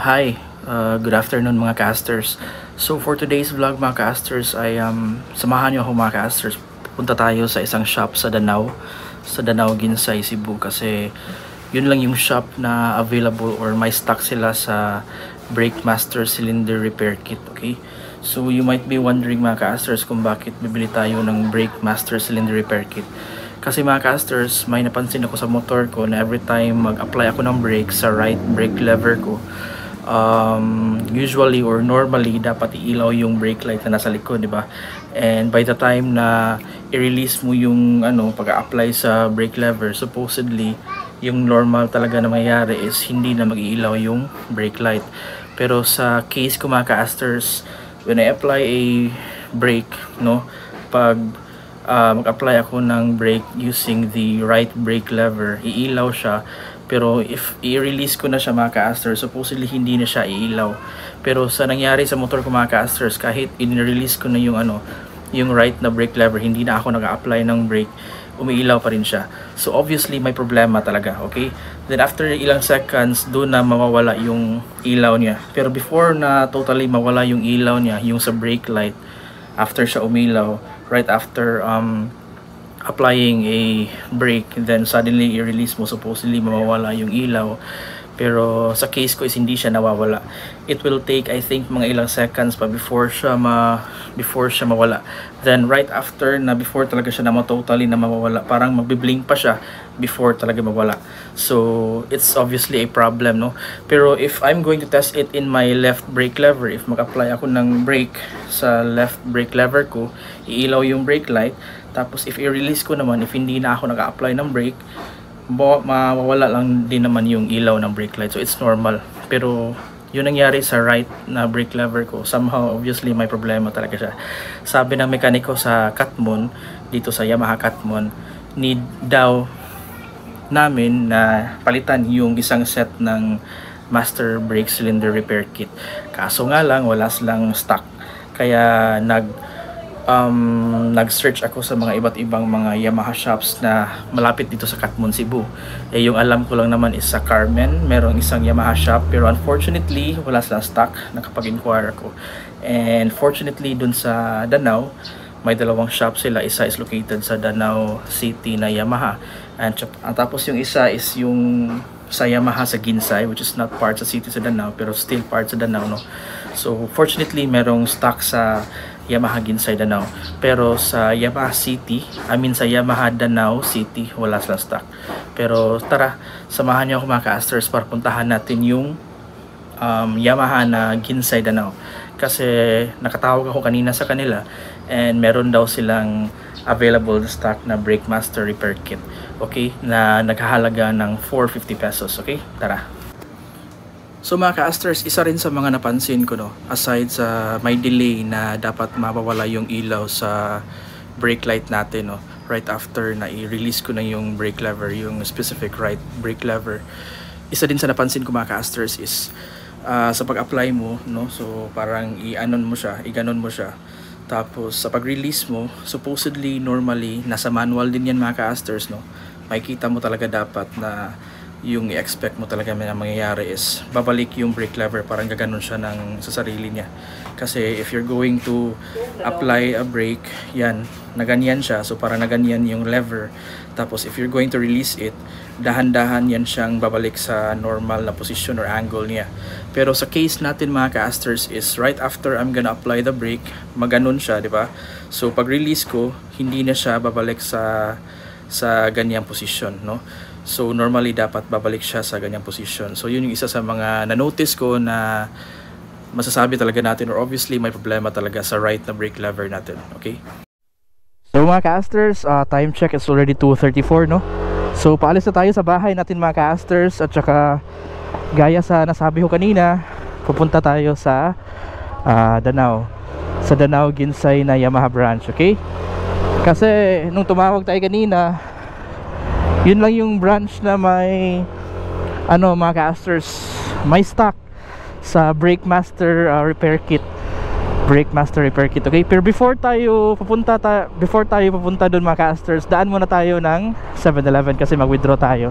Hi, good afternoon mga casters. So for today's vlog mga casters ay samahan niyo ako mga casters. Punta tayo sa isang shop sa Danao, Ginsay, Cebu kasi yun lang yung shop na available or may stock sila sa Brake Master Cylinder Repair Kit, okay? So you might be wondering mga casters kung bakit bibili tayo ng Brake Master Cylinder Repair Kit. Kasi mga casters, may napansin ako sa motor ko na every time mag-apply ako ng brake sa right brake lever ko, usually or normally dapat iilaw yung brake light na nasa likod, di ba? And by the time na i-release mo yung pag-apply sa brake lever, supposedly yung normal talaga na mangyayari is hindi na mag-iilaw yung brake light. Pero sa case ko mga casters, when I apply a brake, pag mag-apply ako ng brake using the right brake lever, iilaw siya. Pero if i-release ko na siya mga casters, supposedly hindi na siya iilaw. Pero sa nangyari sa motor ko mga casters, kahit in-release ko na yung right na brake lever, hindi na ako nag-apply ng brake, umiilaw pa rin siya. So obviously may problema talaga, okay? Then after ilang seconds, doon na mawawala yung ilaw niya. Pero before na totally mawala yung ilaw niya, yung sa brake light, after siya umilaw, right after applying a brake, then suddenly i-release mo, supposedly mawawala yung ilaw. Pero sa case ko is hindi siya nawawala. It will take I think mga ilang seconds pa before siya mawala. Then right after na before talaga siya totally na mawawala, parang magbi-blink pa siya before talaga mawala. So it's obviously a problem, no? Pero if I'm going to test it in my left brake lever, if mag-apply ako ng brake sa left brake lever ko, iilaw yung brake light. Tapos if i-release ko naman, if hindi na ako nag-apply ng brake, mawawala lang din naman yung ilaw ng brake light. So it's normal. Pero yun nangyari sa right na brake lever ko, somehow obviously may problema talaga siya. Sabi ng mekaniko sa Catmon, dito sa Yamaha Catmon, need daw namin na palitan yung isang set ng Master Brake Cylinder Repair Kit. Kaso nga lang wala silang stock. Kaya nag-search ako sa mga iba't ibang mga Yamaha shops na malapit dito sa Catmon, Cebu. Yung alam ko lang naman is sa Carmen, merong isang Yamaha shop, pero unfortunately wala silang stock. Nakapag-inquire ako. And fortunately dun sa Danao, may dalawang shop sila. Isa is located sa Danao City na Yamaha. And tapos yung isa is yung sa Yamaha sa Ginsay, which is not part sa city sa Danao, pero still part sa Danao, no? So fortunately merong stock sa Yamaha Ginsay Danao, pero sa Yamaha sa Yamaha Danao City wala silang stock. Pero tara, samahan niyo ako mga casters para puntahan natin yung Yamaha na Ginsay Danao, kasi nakatawag ako kanina sa kanila and meron daw silang available stock na Brake Master Repair Kit, okay, na naghahalaga ng 450 pesos, okay? Tara. So mga casters, isa rin sa mga napansin ko, aside sa may delay na dapat mawawala yung ilaw sa brake light natin, right after na i-release ko na yung brake lever, yung specific right brake lever, isa din sa napansin ko mga casters is sa pag-apply mo, so parang iganon mo siya, tapos sa pag-release mo, supposedly normally nasa manual din yan mga casters, makikita mo talaga dapat na yung i-expect mo talaga na mangyayari is babalik yung brake lever, parang gaganon siya sa sarili niya. Kasi if you're going to apply a brake, yan, naganyan siya, so parang naganyan yung lever. Tapos if you're going to release it, dahan-dahan yan siyang babalik sa normal na position or angle niya. Pero sa case natin mga casters is right after I'm gonna apply the brake, maganon siya, di ba? So pag release ko, hindi na siya babalik sa ganyang position, So normally dapat babalik siya sa ganyang position. So yun yung isa sa mga na-notice ko na masasabi talaga natin, or obviously may problema talaga sa right na brake lever natin, okay? So mga casters, time check is already 2:34, So paalis na tayo sa bahay natin mga casters, at saka gaya sa nasabi ko kanina, pupunta tayo sa Danao, sa Danao Ginsay na Yamaha branch, okay? Kasi nung tumawag tayo kanina, yun lang yung branch na may mga casters, may stock sa Brake Master Repair Kit, Brake Master Repair Kit, okay? Pero before tayo pupunta doon mga casters, daan muna tayo ng 7-Eleven kasi mag-withdraw tayo.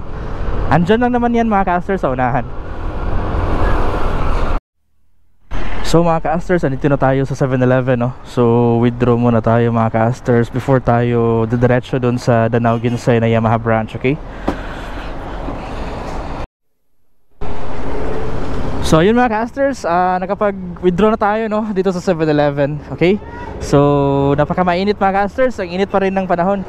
Andyan lang naman yan mga casters sa unahan. So mga ka-asters, andito na tayo sa 7-Eleven, no? So withdraw muna tayo mga ka-asters before tayo didiretso doon sa Danao Ginsay na Yamaha branch, okay? So yun mga ka-asters, nakapag-withdraw na tayo, no, dito sa 7-Eleven, okay? So napaka-mainit mga ka-asters, ang init pa rin ng panahon.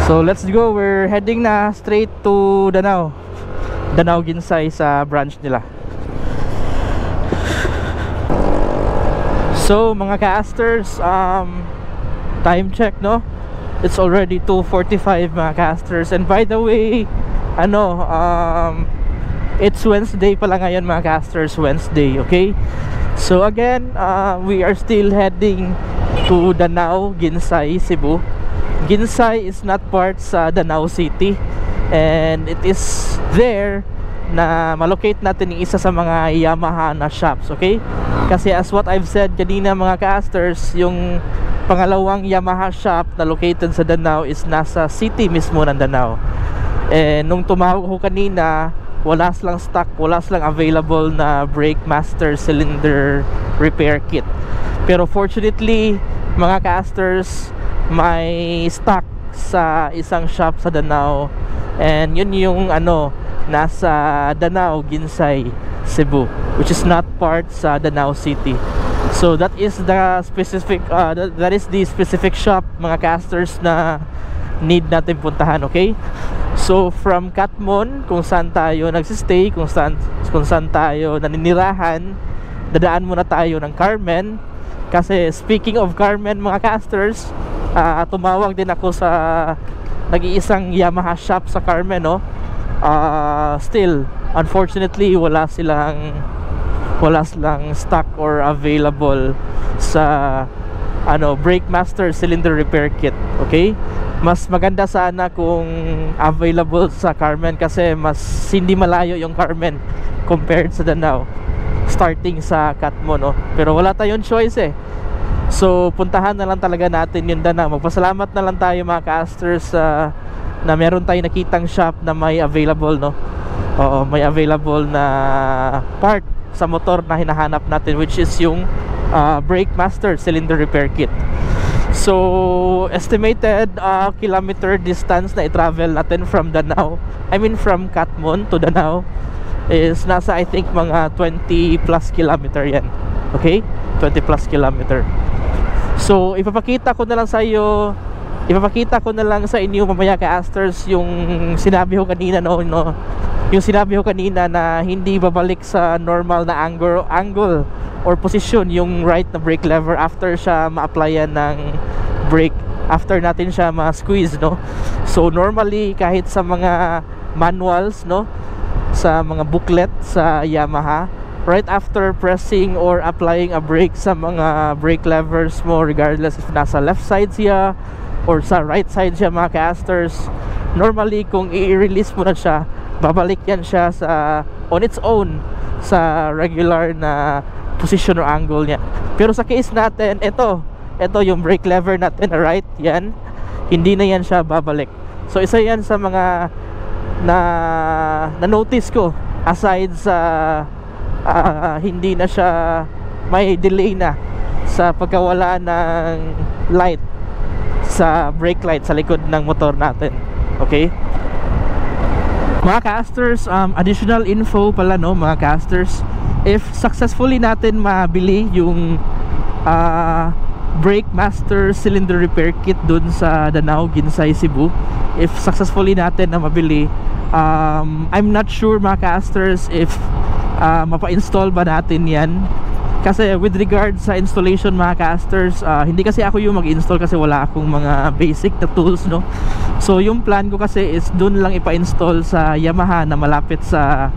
So let's go, we're heading na straight to Danao Ginsay sa branch nila. So mga ka-asters, time check, no? It's already 2:45 mga ka-asters. And by the way, it's Wednesday pala ngayon mga ka-asters, Wednesday, okay? So again, we are still heading to Danao Ginsay, Cebu. Ginsay is not part sa Danao City, and it is there na malocate natin yung isa sa mga Yamaha na shops, okay? Kasi as what I've said kanina mga ka-asters, yung pangalawang Yamaha shop na located sa Danao is nasa city mismo ng Danao. And nung tumawag ko kanina, wala silang stock, wala silang available na brake master cylinder repair kit. Pero fortunately mga ka-asters, may stock sa isang shop sa Danao, and yun yung nasa Danao Ginsay, Cebu, which is not part sa Danao City. So that is the specific that is the specific shop mga ka-asters na need natin puntahan, okay? So from Katmon, kung saan tayo nagsistay, kung saan tayo naninirahan, dadaan muna tayo ng Carmen. Kasi speaking of Carmen mga ka-asters, tumawag din ako sa nag-iisang Yamaha shop sa Carmen, no? Still unfortunately wala silang stock or available sa brake master cylinder repair kit, okay? Mas maganda sana kung available sa Carmen, kasi mas hindi malayo yung Carmen compared sa Danao, starting sa Katmon, no? Pero wala tayong choice eh. So puntahan na lang talaga natin yung Danao. Magpasalamat na lang tayo mga ka-asters na meron tayong nakitang shop na may available, no? Oo, may available na part sa motor na hinahanap natin, which is yung brake master cylinder repair kit. So estimated kilometer distance na i-travel natin from Danao, from Katmon to Danao, is nasa I think mga 20 plus kilometer yan, okay? 20 plus kilometer. So ipapakita ko na lang sa inyo mamaya ka-asters yung sinabi ko kanina, no? Yung sinabi ko kanina na hindi babalik sa normal na angle or position yung right na brake lever after siya ma-applyan ng brake, after natin siya ma-squeeze, no? So normally kahit sa mga manuals, no, sa mga booklet sa Yamaha, right after pressing or applying a brake sa mga brake levers mo, regardless if nasa left side siya or sa right side siya mga ka-asters, normally kung i-release mo na siya, babalik yan siya on its own sa regular na position or angle niya. Pero sa case natin, ito yung brake lever natin, right? Yan, hindi na yan siya babalik. So isa yan sa mga na notice ko, aside sa hindi na siya, may delay na sa pagkawala ng light sa brake light sa likod ng motor natin, okay? Mga ka-asters, additional info pala, no, mga ka-asters, if successfully natin mabili yung brake master cylinder repair kit dun sa Danao Ginsay, Cebu, if successfully natin na mabili, I'm not sure mga ka-asters if mapa-install ba natin yan. Kasi with regard sa installation mga ka-asters, hindi kasi ako yung mag-install kasi wala akong mga basic na tools, no? So yung plan ko kasi is dun lang ipa-install sa Yamaha na malapit sa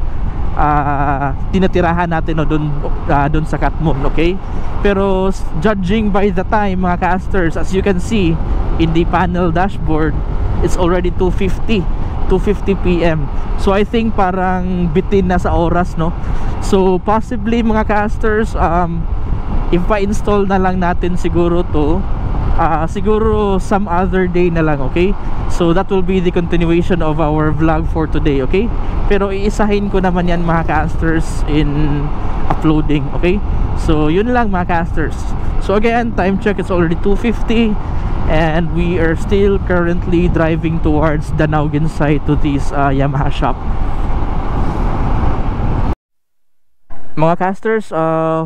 tinatirahan natin, no, dun sa Katmon, okay? Pero judging by the time mga ka-asters, as you can see in the panel dashboard, it's already 2:50 PM. So I think parang bitin na sa oras, no? So possibly mga ka-asters, ipa-install na lang natin siguro to, siguro some other day na lang, okay? So that will be the continuation of our vlog for today, okay? Pero iisahin ko naman yan mga ka-asters in uploading, okay? So yun lang mga casters. So again, time check, it's already 2:50 and we are still currently driving towards Danao Ginsay to this Yamaha shop. Mga casters,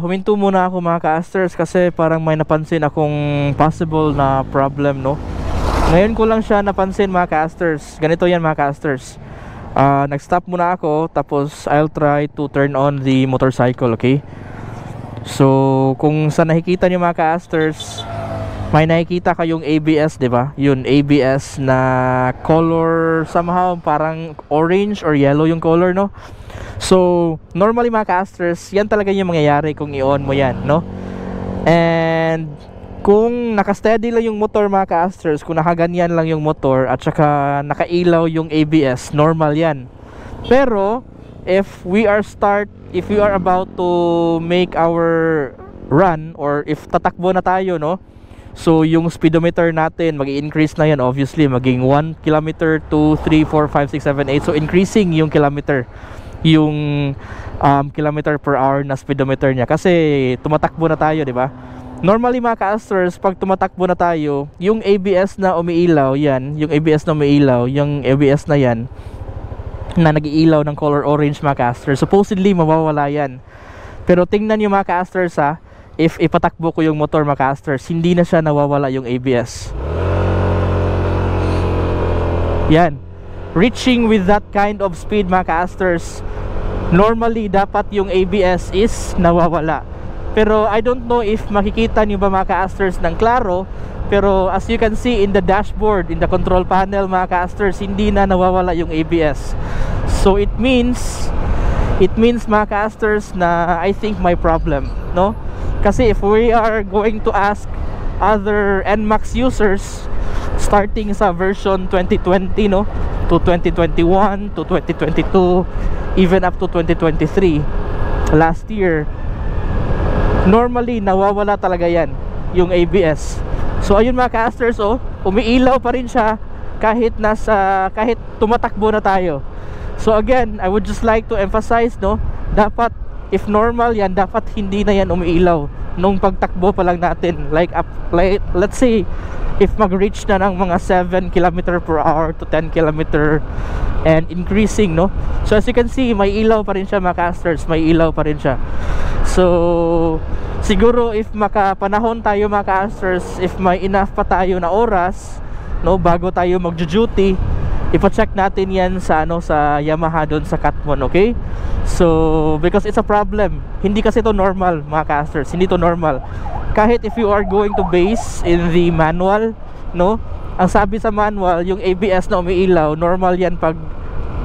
huminto muna ako mga casters kasi parang may napansin akong possible na problem, no? Ngayon ko lang siya napansin mga casters. Ganito yan mga casters. Nag-stop muna ako, tapos I'll try to turn on the motorcycle, okay? So kung sa nakikita niyo mga casters, may nakikita kayong ABS, di ba? Yun, ABS na color somehow parang orange or yellow yung color, no? So normally mga casters, yan talaga yung mangyayari kung i-on mo yan, no? And kung naka-steady lang yung motor mga casters, kung nakaganyan lang yung motor at saka nakailaw yung ABS, normal yan. Pero if we are about to make our run, or if tatakbo na tayo, no? So yung speedometer natin mag-i-increase na yan, obviously maging 1 kilometer, 2, 3, 4, 5, 6, 7, 8. So increasing yung kilometer, yung kilometer per hour na speedometer niya, kasi tumatakbo na tayo, di ba? Normally mga casters, pag tumatakbo na tayo, yung ABS na umiilaw yan, yung ABS na umiilaw, yung ABS na yan na nag-iilaw ng color orange mga casters, supposedly mawawala yan. Pero tingnan nyo mga casters ha, if ipatakbo ko yung motor mga casters, hindi na siya nawawala yung ABS. Yan, reaching with that kind of speed mga casters, normally dapat yung ABS is nawawala. Pero I don't know if makikita nyo ba mga casters ng klaro, pero as you can see in the dashboard, in the control panel mga casters, hindi na nawawala yung ABS. So it means mga casters na I think may problem, no? Kasi if we are going to ask other NMAX users starting sa version 2020, no, to 2021 to 2022, even up to 2023 last year, normally nawawala talaga yan yung ABS. So ayun mga casters, oh, umiilaw pa rin siya kahit tumatakbo na tayo. So again, I would just like to emphasize, no, dapat if normal yan, dapat hindi na yan umiilaw nung pagtakbo pa lang natin, like let's say if mag-reach na ng mga 7 km per hour to 10 km and increasing, no? So as you can see, may ilaw pa rin siya mga casters, may ilaw pa rin siya. So siguro if makapanahon tayo mga casters, if may enough pa tayo na oras, no, bago tayo mag-duty, ipa-check natin yan sa sa Yamaha doon sa Katmon, okay? So because it's a problem, hindi kasi to normal mga casters, hindi to normal. Kahit if you are going to base in the manual, no, ang sabi sa manual, yung ABS na umiilaw, normal yan pag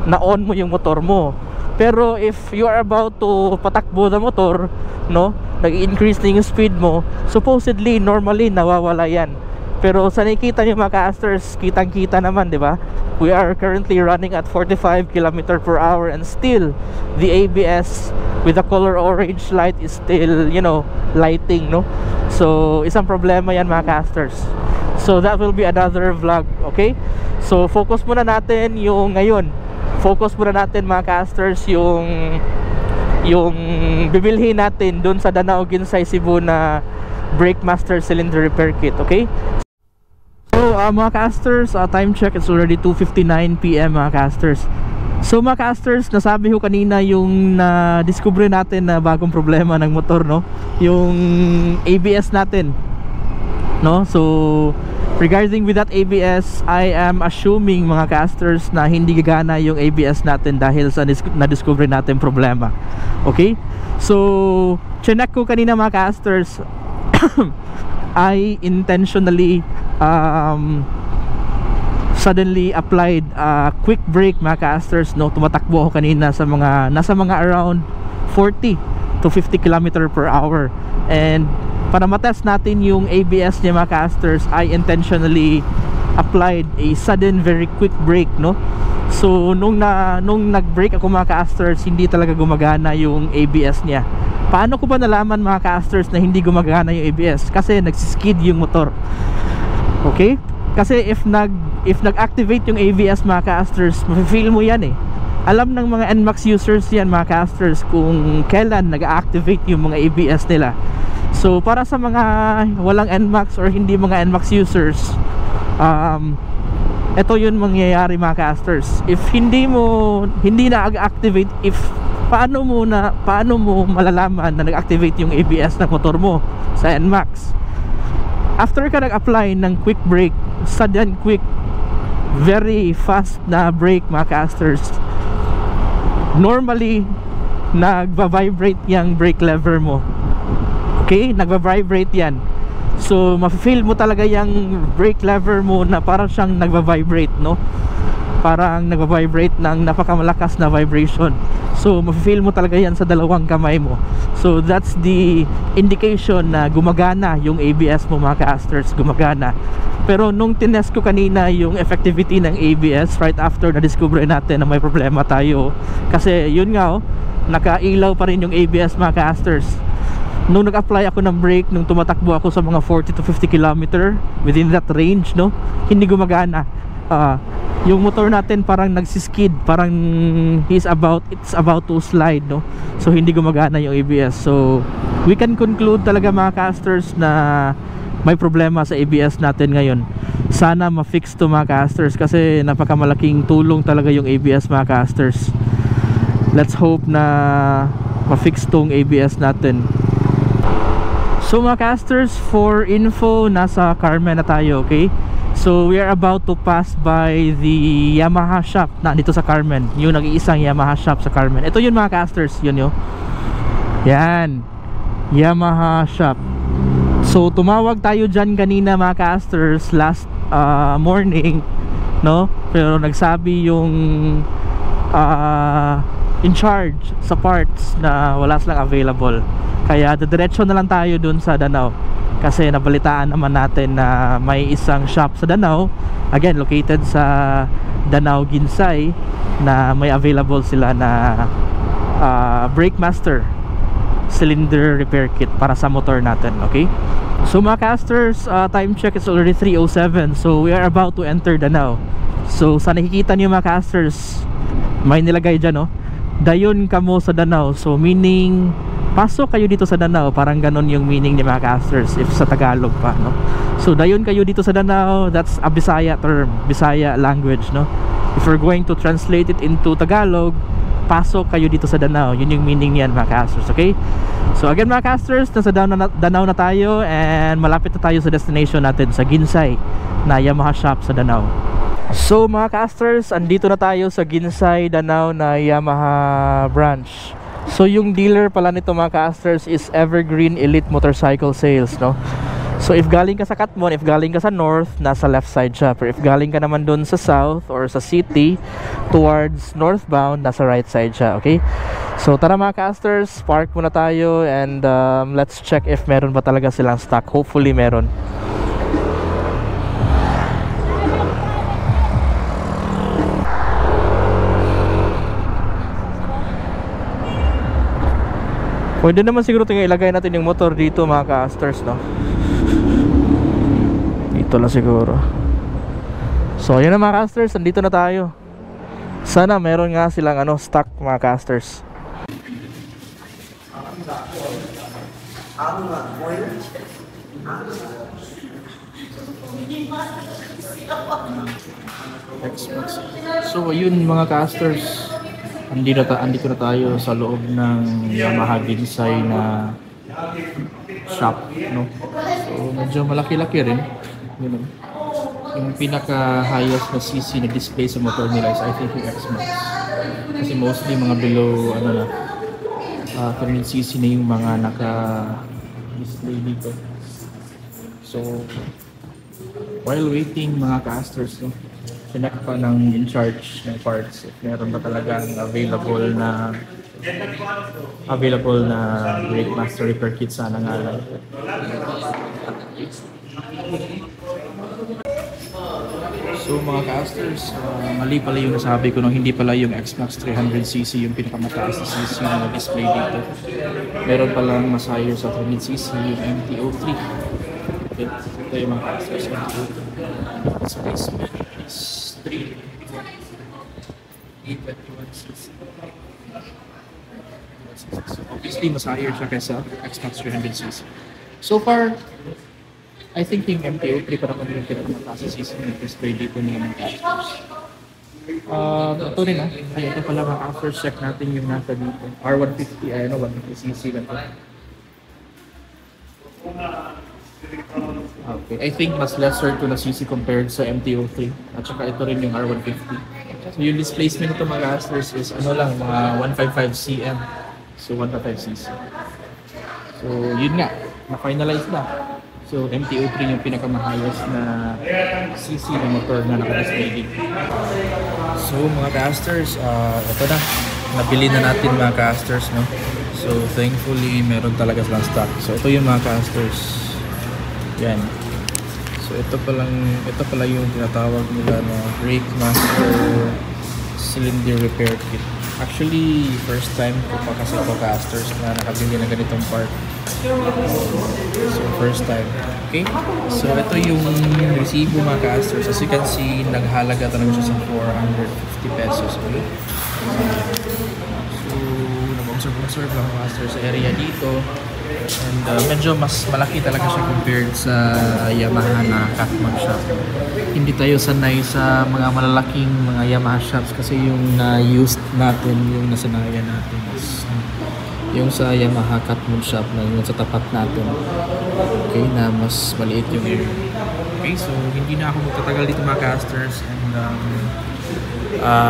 na-on mo yung motor mo. Pero if you are about to patakbo na motor, no, nag-increase na yung speed mo, supposedly normally nawawala yan. Pero sa nakikita nyo mga casters, kitang-kita naman, di ba? We are currently running at 45 km per hour and still the ABS with the color orange light is still, you know, lighting, no? So isang problema yan mga casters. So that will be another vlog, okay? So focus muna natin yung ngayon. Focus muna natin mga casters yung bibilhin natin dun sa Danao Ginsay Cebu na brake master cylinder repair kit, okay? So mga casters, time check, it's already 2:59 PM mga casters. So mga casters, nasabi ko kanina yung na-discover natin na bagong problema ng motor, no? Yung ABS natin, no? So regarding with that ABS, I am assuming mga casters na hindi gagana yung ABS natin dahil sa na-discover natin problema. Okay? So chinek ko kanina mga casters. I intentionally suddenly applied quick brake mga casters, no? Tumatakbo ako kanina sa nasa mga around 40 to 50 km per hour, and para matest natin yung ABS niya mga casters, I intentionally applied a sudden very quick brake, no? So nung nag-brake ako mga casters, hindi talaga gumagana yung ABS niya. Paano ko ba nalaman mga casters na hindi gumagana yung ABS? Kasi nagsiskid yung motor. Okay? Kasi if nag-activate yung ABS mga casters, mafe-feel mo yan eh. alam ng mga NMAX users yan mga casters kung kailan nag-activate yung mga ABS nila. So para sa mga walang NMAX or hindi mga NMAX users, ito yun mangyayari mga casters. If hindi na activate, paano mo malalaman na nag-activate yung ABS ng motor mo sa NMAX? After ka nag-apply ng quick brake, sudden quick, very fast na brake mga casters, normally nagva-vibrate yung brake lever mo. Okay, nagva-vibrate yan. So ma-feel mo talaga yung brake lever mo na parang siyang nagva-vibrate, no? Parang nagva-vibrate ng napakamalakas na vibration. So ma-feel mo talaga yan sa dalawang kamay mo. So that's the indication na gumagana yung ABS mo mga casters, gumagana. Pero nung tinest ko kanina yung effectivity ng ABS right after na-discover natin na may problema tayo, kasi yun nga nakailaw pa rin yung ABS mga casters. Nung nag-apply ako ng brake, nung tumatakbo ako sa mga 40 to 50 km within that range, no, hindi gumagana. Yung motor natin parang nagsiskid, parang it's about to slide, no. So hindi gumagana yung ABS. So we can conclude talaga mga casters na may problema sa ABS natin ngayon. Sana ma-fix to mga casters, kasi napakamalaking tulong talaga yung ABS mga casters. Let's hope na ma-fix tong ABS natin. So mga casters, for info, nasa Carmen na tayo, okay? So we are about to pass by the Yamaha shop na dito sa Carmen, yung nag-iisang Yamaha shop sa Carmen. Ito yun mga casters, yun yun. Yan, Yamaha shop. So tumawag tayo dyan kanina mga casters last morning, no? Pero nagsabi yung in charge sa parts na wala silang available. Kaya diretso na lang tayo dun sa Danao, kasi nabalitaan naman natin na may isang shop sa Danao, again located sa Danao Ginsay, na may available sila na brake master cylinder repair kit para sa motor natin, okay? So mga casters, time check is already 3:07. So we are about to enter Danao. So sa nakikita niyo mga casters, may nilagay dyan, no? Dayon kamo sa Danao. So meaning pasok kayo dito sa Danao, parang ganon yung meaning ni mga casters if sa Tagalog pa, no? So dayon kayo dito sa Danao, that's a Bisaya term, Bisaya language, no? If we're going to translate it into Tagalog, pasok kayo dito sa Danao, yun yung meaning niyan mga casters, okay? So again mga casters, nasa Danao na tayo, and malapit na tayo sa destination natin, sa Ginsay na Yamaha shop sa Danao. So mga casters, andito na tayo sa Ginsay, Danao na Yamaha branch. So yung dealer pala nito mga casters is Evergreen Elite Motorcycle Sales, no? So if galing ka sa Katmon, if galing ka sa north, nasa left side siya. Pero if galing ka naman dun sa south or sa city towards northbound, nasa right side siya, okay? So tara mga casters, park muna tayo, and let's check if meron ba talaga silang stock. Hopefully meron. Pwede naman siguro tingnan ilagay natin yung motor dito mga casters, no? Dito lang siguro. So yun na mga casters, andito na tayo. Sana meron nga silang stock mga casters. So ayun mga casters, andito na tayo sa loob ng Yamaha Ginsay na shop, no? So medyo malaki-laki rin, you know. Yung pinaka highest na CC na display sa motor nila is I think yung X-Max, kasi mostly mga below 300cc na yung mga naka display dito. So while waiting mga casters, no, sinak pa ng in charge ng parts if meron ba talagang available na brake master repair kit. Sana nga lang. So mga casters, mali pala yung nasabi ko, no, hindi pala yung X-Max 300cc yung pinakamataas na cc na display dito. Meron palang mas higher sa 300cc yung MT-03. Okay, ito yung mga casters. Displacement is 3. 821cc. So obviously mas higher siya kaysa Xmax 300cc. So far, I think yung MTO3 pa naman yung pinakamataas sa cc ng display dito niya ng casters. Ito rin ay ito pala mga after check natin yung nasa dito. R150, ay ano, 150cc lang ito. Okay, I think mas lesser to na cc compared sa MTO3 at saka ito rin yung R150. So yung displacement nito mga casters is ano lang, mga 155 cm. So 155cc. So yun nga, na-finalize na. So MTO3 yung pinakamahighest na cc na motor na naka-display dito. So mga casters, ito na. Nabili na natin mga casters, no? So thankfully meron talaga silang stock. So ito yung mga casters. Yan. So ito pala yung tinatawag nila na brake master cylinder repair kit. Actually, first time ko pa kasi ito casters na nakabili na ganitong part. So first time. Okay? So ito yung resibo mga casters. As you can see, naghalaga talaga siya sa 450 pesos. Okay? So nag-observe lang mga casters sa area dito. And medyo mas malaki talaga siya compared sa Yamaha na Catmon shop. Hindi tayo sanay sa mga malalaking mga Yamaha shops kasi yung used natin, yung nasanayan natin is yung sa Yamaha Catmon shop na yung sa tapat natin. Okay, na mas maliit yung area. Okay, so hindi na ako magtatagal dito mga casters and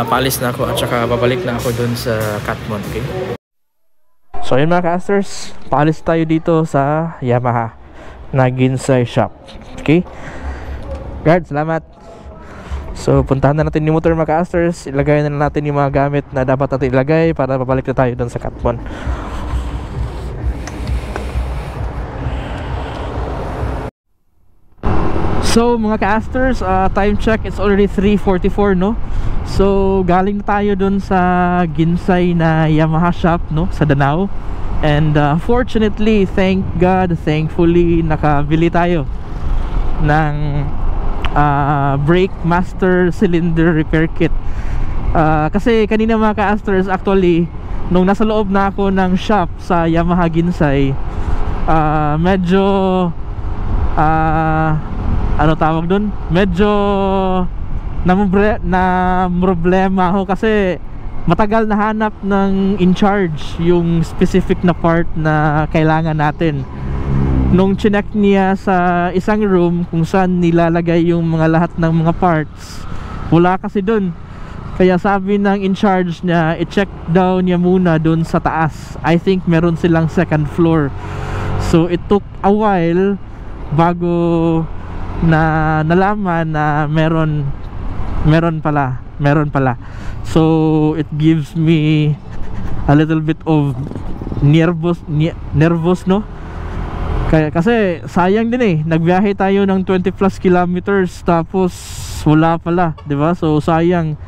paalis na ako at saka babalik na ako dun sa Catmon. Okay? So yun mga casters, paalis tayo dito sa Yamaha na Ginsai shop. Okay? Guard, salamat. So puntahan na natin yung motor mga casters. Ilagay na natin yung mga gamit na dapat natin ilagay para babalik na tayo doon sa Catmon. So mga casters, time check, it's already 3:44, no? So galing na tayo dun sa Ginsai na Yamaha shop, no, sa Danao. And fortunately, thank God, thankfully, nakabili tayo ng brake master cylinder repair kit. Kasi kanina mga casters, actually nung nasa loob na ako ng shop sa Yamaha Ginsai, medyo ano tawag dun? Medyo na problema ako kasi matagal na hanap ng in charge yung specific na part na kailangan natin. Nung chinek niya sa isang room kung saan nilalagay yung mga lahat ng mga parts, wala kasi dun. Kaya sabi ng in charge niya, i-check daw niya muna dun sa taas. I think meron silang second floor. So it took a while bago na nalaman na meron pala. So it gives me a little bit of nervous, no? Kasi sayang din eh, nagbiyahe tayo ng 20 plus kilometers tapos wala pala, 'di ba? So sayang,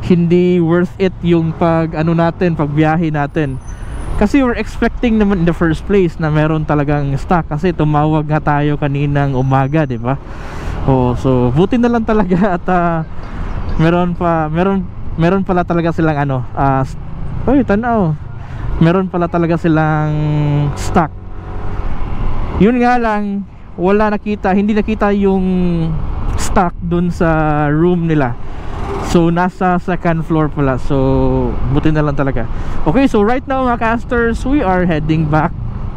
hindi worth it yung pagbiyahe natin. Kasi we're expecting naman in the first place na meron talagang stock kasi tumawag nga tayo kaninang umaga, 'di ba? So buti na lang talaga at meron pala talaga silang meron pala talaga silang stock. Yun nga lang, hindi nakita yung stock dun sa room nila. So nasa second floor pala. So buti na lang talaga. Okay, so right now mga casters, we are heading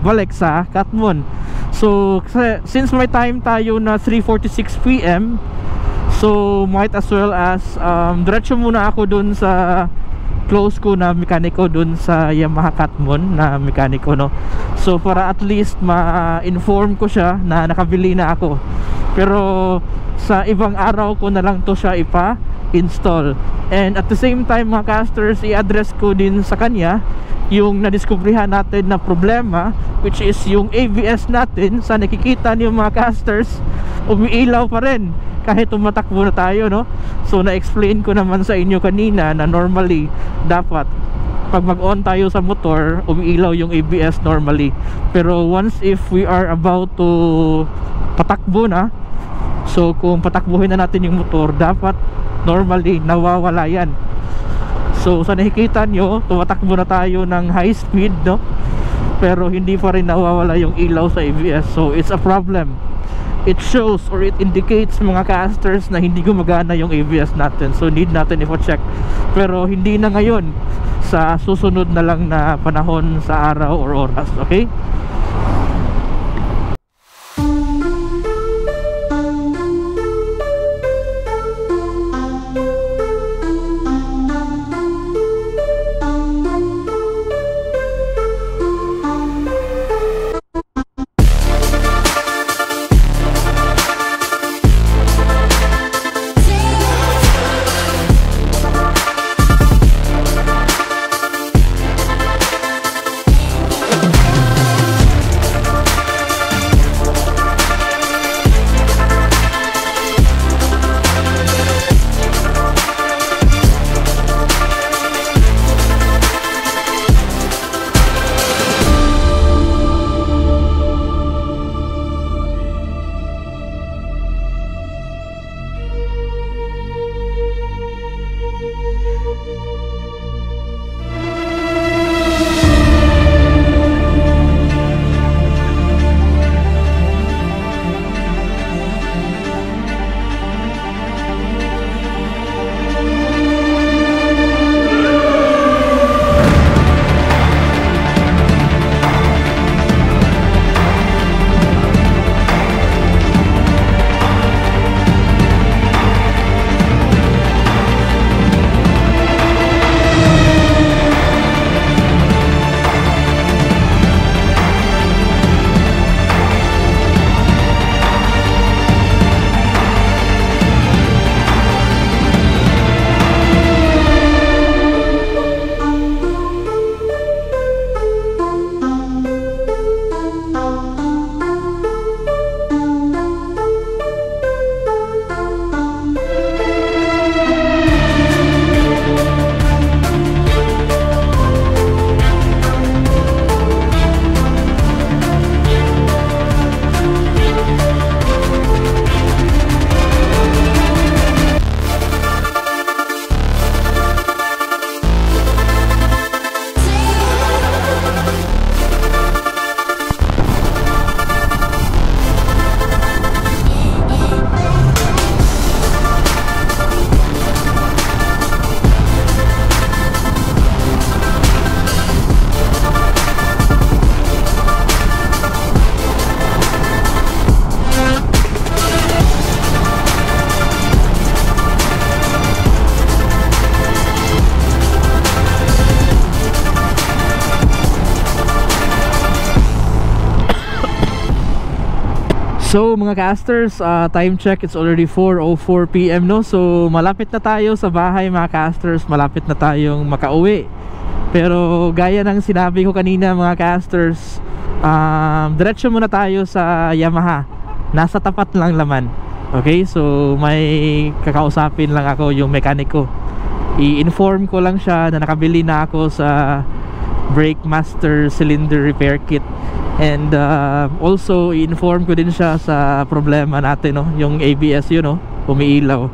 balik sa Catmon. So since may time tayo na 3:46 PM, so might as well as diretso muna ako dun sa close ko na mekaniko dun sa Yamaha Catmon na mekaniko, no? So para at least ma-inform ko siya na nakabili na ako. Pero sa ibang araw ko na lang to siya install. And at the same time mga casters, i-address ko din sa kanya yung nadiskubrihan natin na problema, which is yung ABS natin. Sa nakikita niyo mga casters, umiilaw pa rin kahit tumatakbo na tayo, no? So na-explain ko naman sa inyo kanina na normally dapat pag mag-on tayo sa motor, umiilaw yung ABS normally. Pero once if we are about to patakbo na, so kung patakbuhin na natin yung motor, dapat normally nawawala yan. So sa nakikita nyo, tumatakbo na tayo ng high speed, no? Pero hindi pa rin nawawala yung ilaw sa ABS. So it's a problem. It shows or it indicates mga casters na hindi gumagana yung ABS natin. So need natin i-check. Pero hindi na ngayon, sa susunod na lang na panahon sa araw or oras. Okay? So mga casters, time check, it's already 4:04 PM, no? So malapit na tayo sa bahay mga casters, malapit na tayong makauwi. Pero gaya ng sinabi ko kanina mga casters, diretso muna tayo sa Yamaha. Nasa tapat lang laman. Okay, so may kakausapin lang ako yung mekaniko. I-inform ko lang siya na nakabili na ako sa Brake Master Cylinder Repair Kit. And also i-inform ko din siya sa problema natin, no? Yung ABS yun, no? Umiilaw.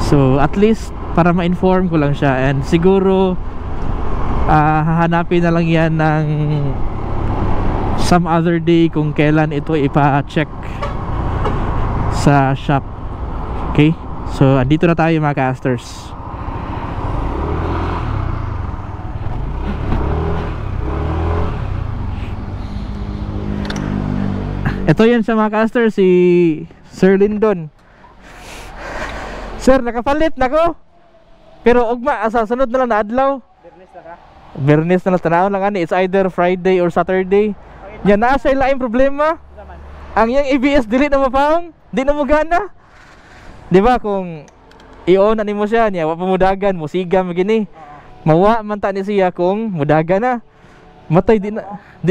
So at least para ma-inform ko lang siya. And siguro hahanapin na lang yan ng some other day kung kailan ito ipa-check sa shop. Okay, so andito na tayo mga casters. Ito yan sa mga caster, si Sir Lindon. Sir, nakapalit na ko. Pero ugma, sa sunod na lang na adlaw. Bernes na ka? Bernes na lang, tanaw lang ani. It's either Friday or Saturday. Okay, yan na, sa ilaing problema. Ang yung ABS dili na mapaong, di na mo gana. Diba kung i-on na ni mo siya, niya, wapa mudagan, musiga magini. Mawa man ta ni siya kung mudaga na. Matay di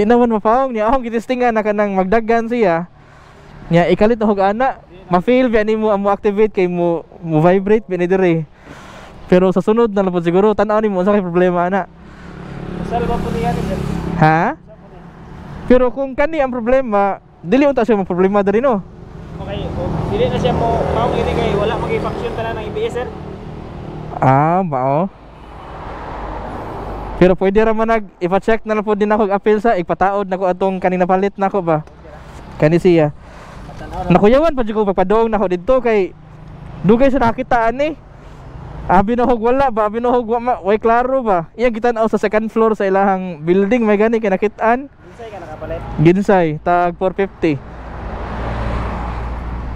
naman mapaong niya. Akong gitistingan na kanang magdagan siya. Niya ikalit og ana, ma-fail ba ni mo amo activate kay mo vibrate binidire. Pero sa sunod na lang siguro tan-aw ni mo sa kay problema ana. Sal ba po niya ni? Ha? Pero kung kani ang problema, dili unta siya mo problema diri no. Okay, dili na siya mo paong ini kay wala magi-function tanan ng ABS sir. Mao. Pero pwede ra man ipa-check na lang po din ako appeal sa ipataod nako atong kanina palit nako ba. Kani siya. Nakuyawan pa jud ko pagpadong nako didto kay dugay sa nakitaan ni. Abi na hog wala ba, abi na hog way klaro ba. Iya gitan-aw sa second floor sa ilahang building may gani kay nakitaan. Ginsay ka nakapalit. Ginsay tag 450.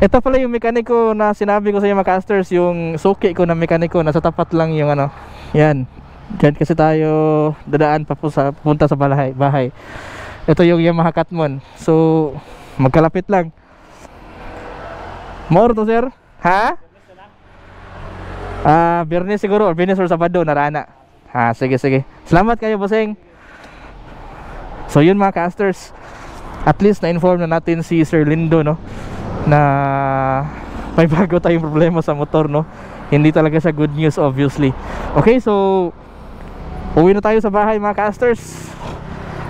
Ito pala yung mekaniko na sinabi ko sa mga casters, yung suki ko na mekaniko, nasa tapat lang yung ano. Yan. Diyan kasi tayo dadaan pa po sa punta sa bahay. Ito yung Yamaha Catmon. So, magkalapit lang. More to sir? Ha? Biyernes siguro, or Biyernes or Sabado narana. Sige. Salamat kayo, bossing. So, yun mga casters. At least na-inform na natin si Sir Lindo, no? Na may bago tayong problema sa motor, no? Hindi talaga siya good news, obviously. Okay, so uwi na tayo sa bahay mga casters.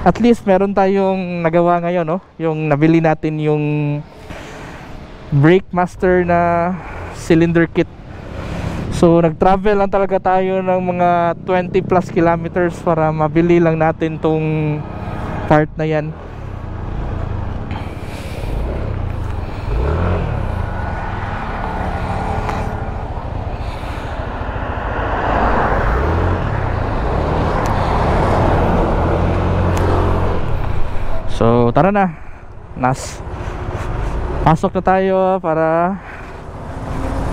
At least meron tayong nagawa ngayon, no? Yung nabili natin yung Brake Master na cylinder kit. So nag-travel lang talaga tayo ng mga 20 plus kilometers para mabili lang natin tong part na yan. So tara na, pasok na tayo para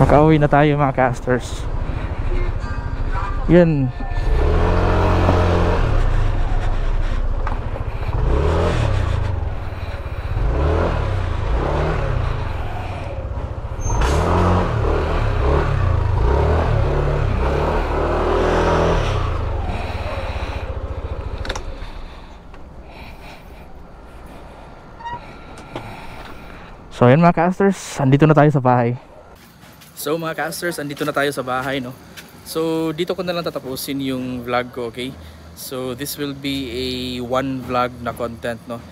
makauwi na tayo mga casters. Yan. So yun mga casters, andito na tayo sa bahay. So mga casters, andito na tayo sa bahay, no. So dito ko na lang tatapusin yung vlog ko, okay? So this will be a one vlog na content, no.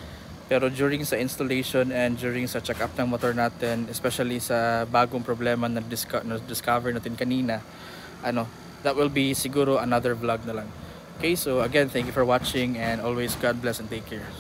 Pero during sa installation and during sa check up ng motor natin, especially sa bagong problema na discover natin kanina, that will be siguro another vlog na lang. Okay, so again, thank you for watching and always God bless and take care.